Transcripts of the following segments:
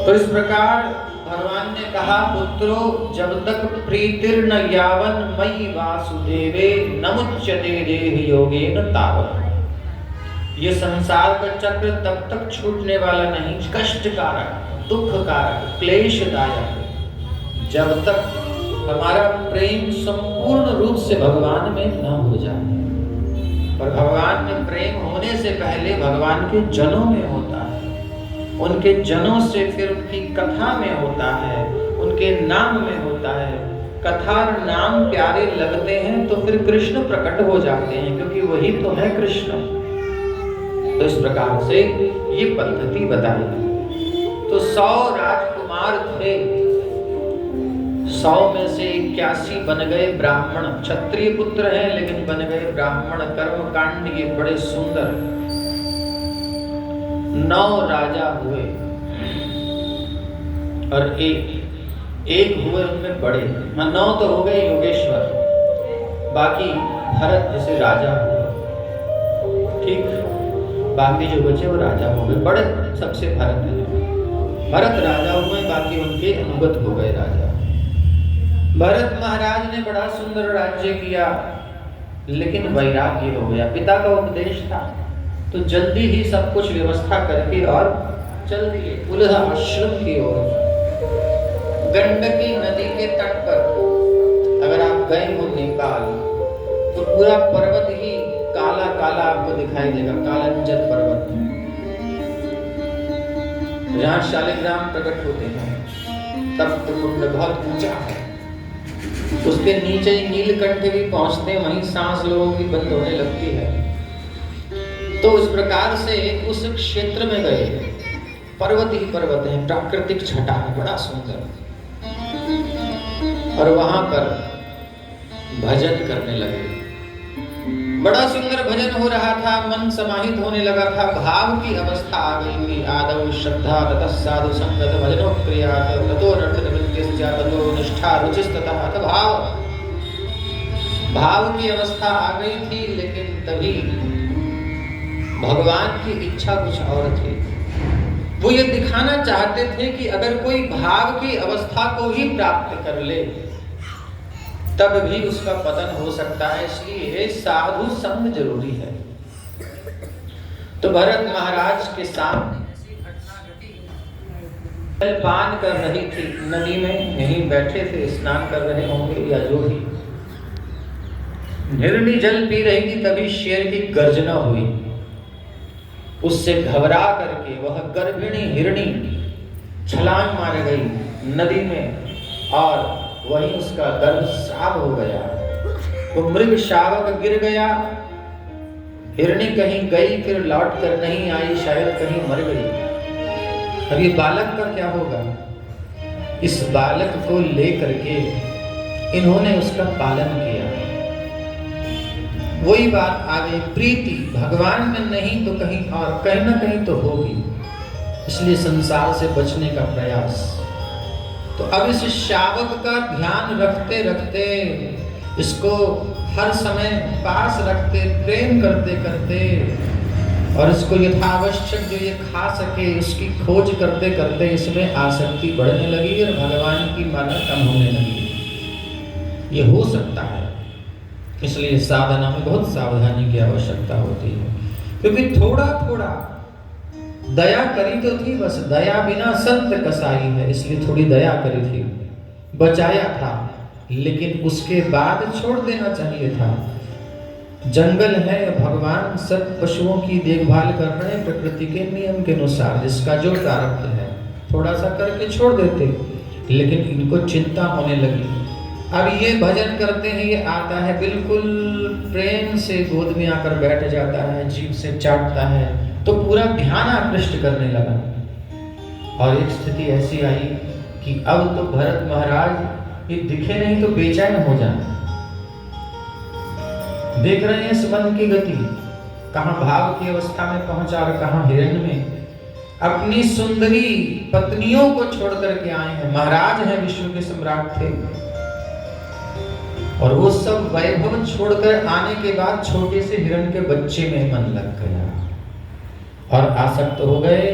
तो इस प्रकार भगवान ने कहा, पुत्रो जब तक प्रीतिर्न यावन मयि वासुदेवे न मुच्यते देह योगेन तावत्। ये संसार का चक्र तब तक छूटने वाला नहीं, कष्टकारक, दुखकारक, क्लेशदायक, जब तक हमारा प्रेम संपूर्ण रूप से भगवान में न हो जाए। और भगवान में प्रेम होने से पहले भगवान के जनों में होता है, उनके जनों से फिर उनकी कथा में होता है, उनके नाम में होता है। कथा और नाम प्यारे लगते हैं तो फिर कृष्ण प्रकट हो जाते हैं, क्योंकि वही तो है कृष्ण। तो इस प्रकार से ये पद्धति बताई। तो 100 राजकुमार थे, 100 में से 81 बन गए ब्राह्मण। क्षत्रिय पुत्र हैं लेकिन बन गए ब्राह्मण। कर्म कांड ये बड़े सुंदर। 9 राजा हुए और एक हुए उनमें बड़े। 9 तो हो गए योगेश्वर, बाकी भरत जैसे राजा हुए, ठीक। बाकी जो बचे वो राजा हो गए। बड़े सबसे भरत है, भरत राजा हुए, बाकी उनके अनुगत हो गए राजा। भरत महाराज ने बड़ा सुंदर राज्य किया, लेकिन वैराग्य हो गया। पिता का उपदेश था तो जल्दी ही सब कुछ व्यवस्था करके और चल दिए उल्हा आश्रम की ओर। गंडकी नदी के तट पर अगर आप गए हो नेपाल तो पूरा पर्वत ही काला काला आपको दिखाई देगा, कालंजर पर्वत, जहाँ शालिग्राम प्रकट होते हैं। तब तो बहुत ऊंचा है, उसके नीचे नीलकंठ भी पहुंचते हैं, वहीं सांस लोगों की बंद होने लगती है। तो इस प्रकार से उस क्षेत्र में गए, पर्वत ही पर्वत है, प्राकृतिक छटा है, बड़ा सुंदर। और वहां पर भजन करने लगे। बड़ा सुंदर भजन हो रहा था, मन समाहित होने लगा था, भाव की अवस्था आ गई थी। आदौ श्रद्धा ततः साधु संगत भजनो क्रिया ततो नर्तन नृत्यस्य ततो निष्ठा रुचिस्ततः अथ भाव की अवस्था आ गई थी। लेकिन तभी भगवान की इच्छा कुछ और थी। वो ये दिखाना चाहते थे कि अगर कोई भाव की अवस्था को ही प्राप्त कर ले तब भी उसका पतन हो सकता है, इसलिए साधु संग जरूरी है। तो भरत महाराज के सामने जलपान कर रही थी नदी में, यहीं बैठे थे, स्नान कर रहे होंगे या जो भी। हिरणी जल पी रही थी, तभी शेर की गर्जना हुई। उससे घबरा करके वह गर्भिणी हिरणी छलांग मार गई नदी में और वहीं उसका गर्भ श्राप हो गया। वो मृग शावक गिर गया। हिरणी कहीं गई, फिर लौट कर नहीं आई, शायद कहीं मर गई। अब ये बालक का क्या होगा? इस बालक को लेकर के इन्होंने उसका पालन किया। वही बात आ गई, प्रीति भगवान में नहीं तो कहीं और, कहीं ना कहीं तो होगी, इसलिए संसार से बचने का प्रयास। तो अब इस शावक का ध्यान रखते रखते, इसको हर समय पास रखते, प्रेम करते करते और इसको यथावश्यक जो ये खा सके उसकी खोज करते करते इसमें आसक्ति बढ़ने लगी और भगवान की माला कम होने लगी। ये हो सकता है, इसलिए साधना में बहुत सावधानी की आवश्यकता होती है। क्योंकि थोड़ा थोड़ा दया करी तो थी, बस दया बिना संत कसाई है, इसलिए थोड़ी दया करी थी, बचाया था, लेकिन उसके बाद छोड़ देना चाहिए था। जंगल है, भगवान सब पशुओं की देखभाल कर रहे हैं प्रकृति के नियम के अनुसार, जिसका जो प्रारब्ध है, थोड़ा सा करके छोड़ देते, लेकिन इनको चिंता होने लगी। अब ये भजन करते हैं, ये आता है, बिल्कुल प्रेम से गोद में आकर बैठ जाता है, जीभ से चाटता है, तो पूरा ध्यान आकृष्ट करने लगा। और एक स्थिति ऐसी आई कि अब तो भरत महाराज ये दिखे नहीं तो बेचैन हो जाए। देख रहे हैं इस मन की गति, कहां भाव की अवस्था में पहुंचा और कहां हिरण्य में। अपनी सुंदरी पत्नियों को छोड़ करके आए हैं, महाराज हैं, विश्व के सम्राट थे, और वो सब वैभव छोड़कर आने के बाद छोटे से हिरण के बच्चे में मन लग गया और आसक्त हो गए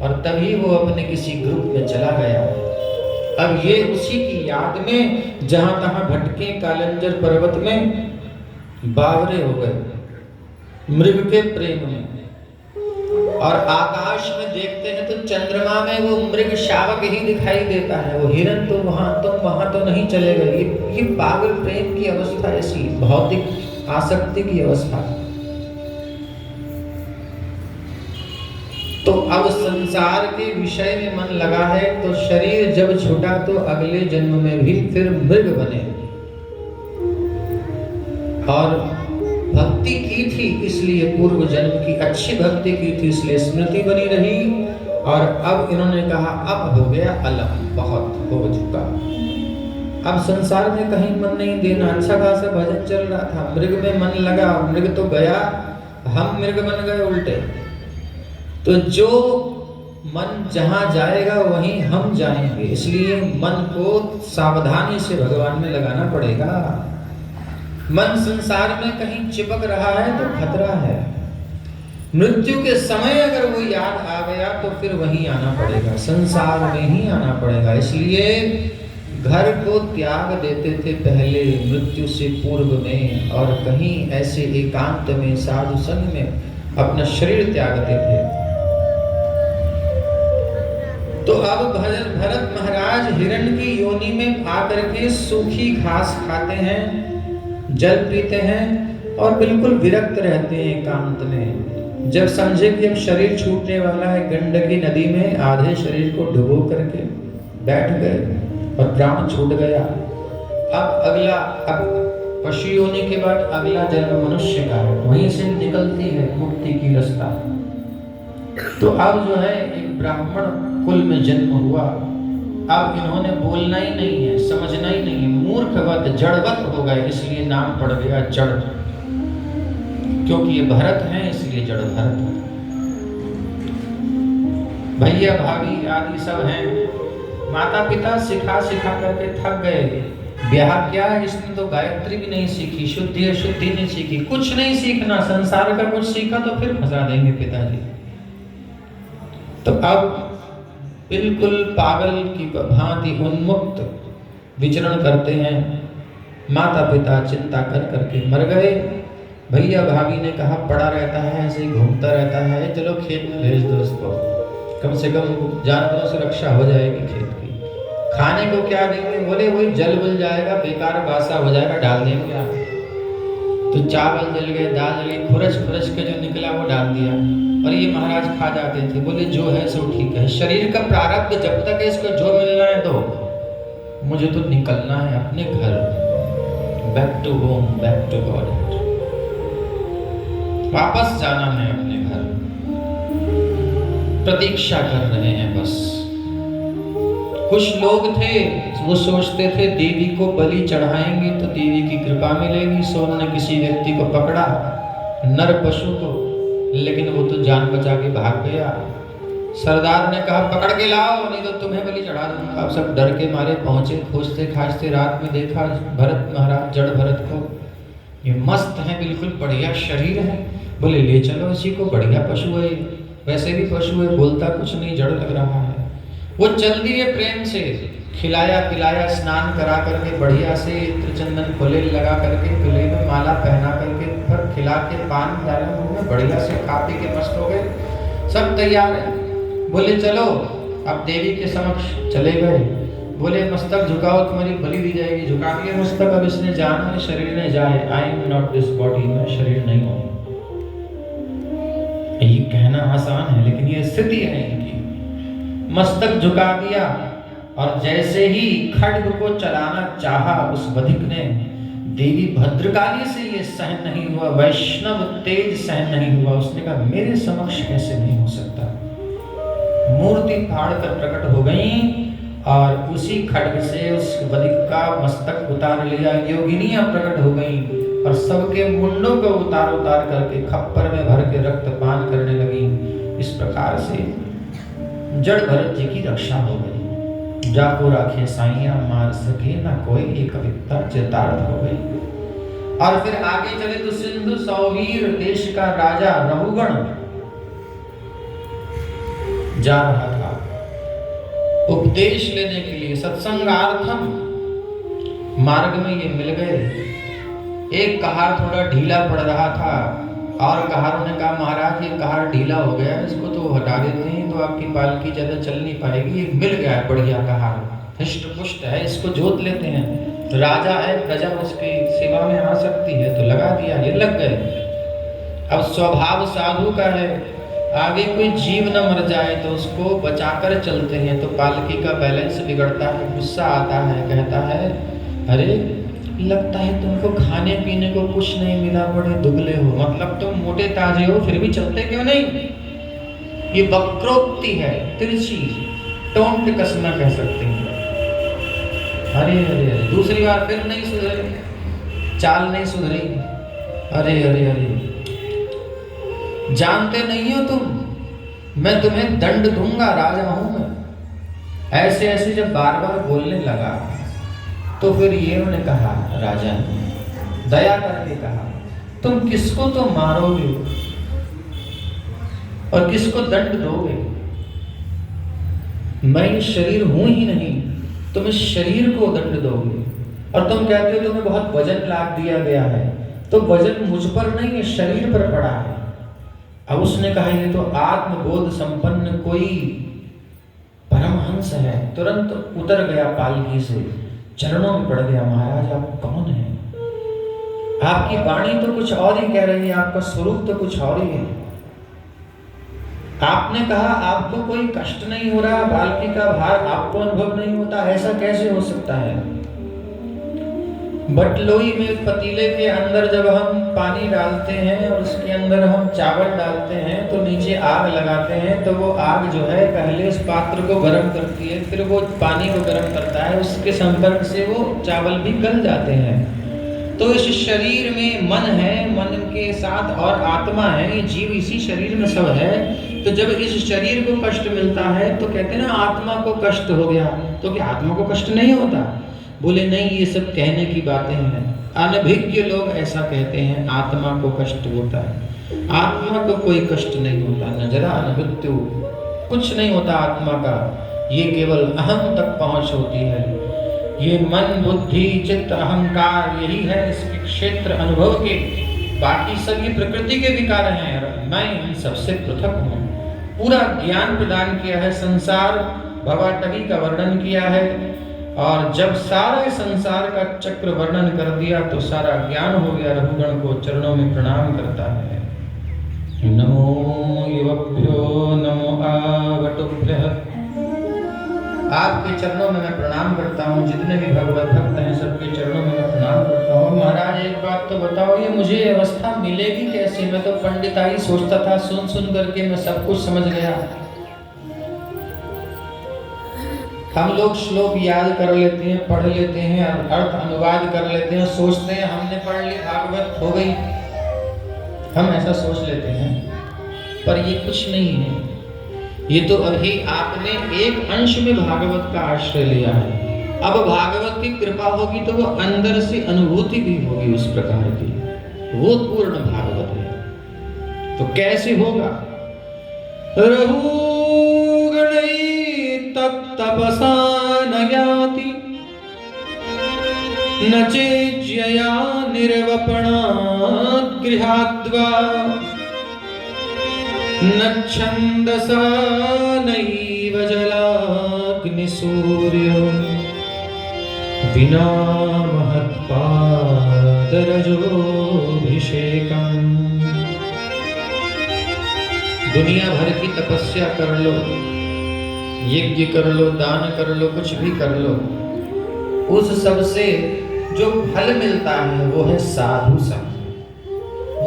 और तभी वो अपने किसी ग्रुप में चला गया। अब ये उसी की याद में जहां तहां भटके कालंजर पर्वत में बावरे हो गए, मृग के प्रेम में। और आकाश में देखते हैं तो चंद्रमा में वो मृग शावक ही दिखाई देता है, वो हिरन तो वहां, तुम वहां तो नहीं चले गए। ये पागल प्रेम की अवस्था, ऐसी भौतिक आसक्ति की अवस्था। तो अब संसार के विषय में मन लगा है तो शरीर जब छूटा तो अगले जन्म में भी फिर मृग बने। और भक्ति की थी इसलिए, पूर्व जन्म की अच्छी भक्ति की थी इसलिए स्मृति बनी रही। और अब इन्होंने कहा अब हो गया अलग, बहुत हो चुका, अब संसार में कहीं मन नहीं देना। अच्छा खासा भजन चल रहा था, मृग में मन लगा, मृग तो गया, हम मृग बन गए उल्टे। तो जो मन जहां जाएगा वहीं हम जाएंगे, इसलिए मन को सावधानी से भगवान में लगाना पड़ेगा। मन संसार में कहीं चिपक रहा है तो खतरा है। मृत्यु के समय अगर वो याद आ गया तो फिर वहीं आना पड़ेगा, संसार में ही आना पड़ेगा। इसलिए घर को त्याग देते थे पहले मृत्यु से पूर्व में, और कहीं ऐसे एकांत में साधु संग में अपना शरीर त्यागते थे। तो अब भरत महाराज हिरण की योनि में आकर के सूखी घास खाते हैं, जल पीते हैं और बिल्कुल विरक्त रहते हैं एकांत में। जब समझे कि अब शरीर छूटने वाला है, गंडकी नदी में आधे शरीर को डुबो करके बैठ गए और प्राण छूट गया। अब अगला, अब पशु योनि के बाद अगला जन्म मनुष्य का है, वहीं से निकलती है मुक्ति की रास्ता। तो अब जो है एक ब्राह्मण कुल में जन्म हुआ। अब इन्होंने बोलना ही नहीं है, समझना ही नहीं है, मूर्खवत जड़वत हो गए, इसलिए नाम पड़ गया जड़। क्योंकि ये भरत हैं इसलिए जड़ भरत है। भैया भाभी आदि सब हैं, माता पिता सिखा सिखा करके थक गए। ब्याह क्या है, इसने तो गायत्री भी नहीं सीखी, शुद्धि अशुद्धि नहीं सीखी, कुछ नहीं सीखना, संसार का कुछ सीखा तो फिर फंसा देंगे पिताजी। तो अब बिल्कुल पागल की भांति उन्मुक्त विचरण करते हैं। माता पिता चिंता कर करके मर गए। भैया भाभी ने कहा पड़ा रहता है, ऐसे ही घूमता रहता है, चलो खेत में भेज दो इसको, कम से कम जानवरों से रक्षा हो जाएगी खेत की। खाने को क्या देंगे, बोले वही जल बुल जाएगा, बेकार बासा हो जाएगा, डाल देंगे आप। तो चावल जल गए, दाल जल गई, खुरच खुरच के जो निकला वो डाल दिया, और ये महाराज खा जाते थे। बोले जो है सो ठीक है, शरीर का प्रारब्ध जब तक है, इसको जो मिलना है दो, मुझे तो निकलना है अपने घर, back to home, back to God, वापस जाना है अपने घर। प्रतीक्षा कर रहे हैं बस। कुछ लोग थे वो सोचते थे देवी को बलि चढ़ाएंगे तो देवी की कृपा मिलेगी, सो उन्होंने किसी व्यक्ति को पकड़ा, नर पशु को, लेकिन वो तो जान बचा के भाग गया। सरदार ने कहा पकड़ के लाओ नहीं तो तुम्हें बलि चढ़ा दूंगा। अब सब डर के मारे पहुंचे, खोजते खाजते रात में देखा भरत महाराज, जड़ भरत को, ये मस्त है, बिल्कुल बढ़िया शरीर है। बोले ले चलो इसी को, बढ़िया पशु है, वैसे भी पशु है, बोलता कुछ नहीं, जड़ लग रहा है। वो चल दिए प्रेम से, खिलाया पिलाया, स्नान करा करके बढ़िया से त्रिचंदन खोले लगा करके, गले में माला पहना करके, फिर खिला के पान डाला मुंह में, बढ़िया से खा पी के मस्त हो गए, सब तैयार है। बोले चलो अब देवी के समक्ष चले गए। बोले मस्तक झुकाओ तुम्हारी बलि दी जाएगी। झुका दिया मस्तक। अब इसने जाना शरीर ने जाए, I am not this body, मैं शरीर नहीं हूँ। ये कहना आसान है लेकिन ये स्थिति है इनकी। मस्तक झुका दिया और जैसे ही खड्ग को चलाना चाहा उस बधिक ने, देवी भद्रकाली से ये सहन नहीं हुआ, वैष्णव तेज सहन नहीं हुआ। उसने कहा मेरे समक्ष कैसे नहीं हो सकता। मूर्ति फाड़ कर प्रकट हो गई और उसी खड्ग से उस बधिक का मस्तक उतार लिया। योगिनियां प्रकट हो गई और सबके मुंडों को उतार उतार करके खप्पर में भर के रक्त पान करने लगी। इस प्रकार से जड़ भरत जी की रक्षा हो गई। जाको राखे साइया मार सके ना कोई, एक कविता चितार्थ हो गई। और फिर आगे चले तो सिंधु सौवीर देश का राजा रहुगण जा रहा था उपदेश लेने के लिए, सत्संगार्थम। मार्ग में ये मिल गए। एक कहार थोड़ा ढीला पड़ रहा था और कहारों ने कहा, महाराज ये कहार ढीला हो गया, इसको तो हटा देते हैं तो आपकी पालकी ज्यादा चल नहीं पाएगी। ये मिल गया है बढ़िया कहार, हृष्ट पुष्ट है, इसको जोत लेते हैं। राजा है, प्रजा उसकी सेवा में आ सकती है, तो लगा दिया, ये लग गए। अब स्वभाव साधु का है, आगे कोई जीव न मर जाए तो उसको बचाकर चलते हैं, तो पालकी का बैलेंस बिगड़ता है, गुस्सा आता है, कहता है अरे लगता है तुमको खाने पीने को कुछ नहीं मिला, बड़े दुबले हो, मतलब तुम मोटे ताजे हो फिर भी चलते क्यों नहीं। ये वक्रोक्ति है, तिरछी टोंट कसना कह सकते हैं। अरे अरे अरे, दूसरी बार फिर नहीं सुधरे, चाल नहीं सुधरी। अरे अरे अरे, जानते नहीं हो तुम, मैं तुम्हें दंड दूंगा, राजा हूं मैं। ऐसे ऐसे जब बार बार बोलने लगा तो फिर ये उन्होंने कहा, राजा ने दया करके कहा, तुम किसको तो मारोगे और किसको दंड दोगे? मैं ये शरीर हूं ही नहीं, तुम इस शरीर को दंड दोगे। और तुम कहते हो तुम्हें बहुत वजन लाद दिया गया है, तो वजन मुझ पर नहीं है, शरीर पर पड़ा है। अब उसने कहा ये तो आत्मबोध संपन्न कोई परमहंस है। तुरंत उतर गया पालकी से, चरणों में पड़ गया, महाराज आप कौन हैं? आपकी वाणी तो कुछ और ही कह रही है, आपका स्वरूप तो कुछ और ही है। आपने कहा आपको कोई कष्ट नहीं हो रहा, पालकी का भार आपको अनुभव नहीं होता, ऐसा कैसे हो सकता है? बटलोई में पतीले के अंदर जब हम पानी डालते हैं और उसके अंदर हम चावल डालते हैं तो नीचे आग लगाते हैं, तो वो आग जो है पहले उस पात्र को गर्म करती है, फिर वो पानी को गर्म करता है, उसके संपर्क से वो चावल भी गल जाते हैं। तो इस शरीर में मन है, मन के साथ और आत्मा है, ये जीव इसी शरीर में सब है। तो जब इस शरीर को कष्ट मिलता है तो कहते हैं ना आत्मा को कष्ट हो गया, तो क्या आत्मा को कष्ट नहीं होता? बोले नहीं, ये सब कहने की बातें हैं, अनभिज्ञ लोग ऐसा कहते हैं आत्मा को कष्ट होता है। आत्मा को कोई कष्ट नहीं होता, न जरा न मृत्यु, कुछ नहीं होता आत्मा का। ये केवल अहम तक पहुंच होती है। ये मन बुद्धि चित्त अहंकार यही है इसके क्षेत्र अनुभव के, बाकी सब ये प्रकृति के विकार हैं। मैं इन सबसे पृथक हूँ। पूरा ज्ञान प्रदान किया है, संसार भवाटवी का वर्णन किया है, और जब सारे संसार का चक्र वर्णन कर दिया तो सारा ज्ञान हो गया। रघुगण को चरणों में प्रणाम करता है। नमो युवभ्यो नमो आवटुभ्यः। आपके चरणों में मैं प्रणाम करता हूँ, जितने भी भगवत भक्त हैं सबके चरणों में मैं प्रणाम करता हूँ। महाराज एक बात तो बताओ, ये मुझे अवस्था मिलेगी कैसे? मैं तो पंडिताई सोचता था, सुन सुन करके मैं सब कुछ समझ गया। हम लोग श्लोक याद कर लेते हैं, पढ़ लेते हैं, अर्थ अनुवाद कर लेते हैं, सोचते हैं हमने पढ़ ली, भागवत हो गई, हम ऐसा सोच लेते हैं, पर ये कुछ नहीं है। ये तो अभी आपने एक अंश में भागवत का आश्रय लिया है। अब भागवत की कृपा होगी तो वो अंदर से अनुभूति भी होगी उस प्रकार की, वो पूर्ण भागवत है। तो कैसे होगा? रघुगणै तपसा न ज्ञाति न चेज्यया निर्वपणात् गृहाद्वा न छन्दसा नैव जलाग्निसूर्यो विना महत्पादरजोभिषेकम्। दुनिया भर की तपस्या कर लो, यज्ञ कर लो, दान कर लो, कुछ भी कर लो, उस सब से जो फल मिलता है वो है साधु संग।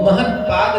महत्पाद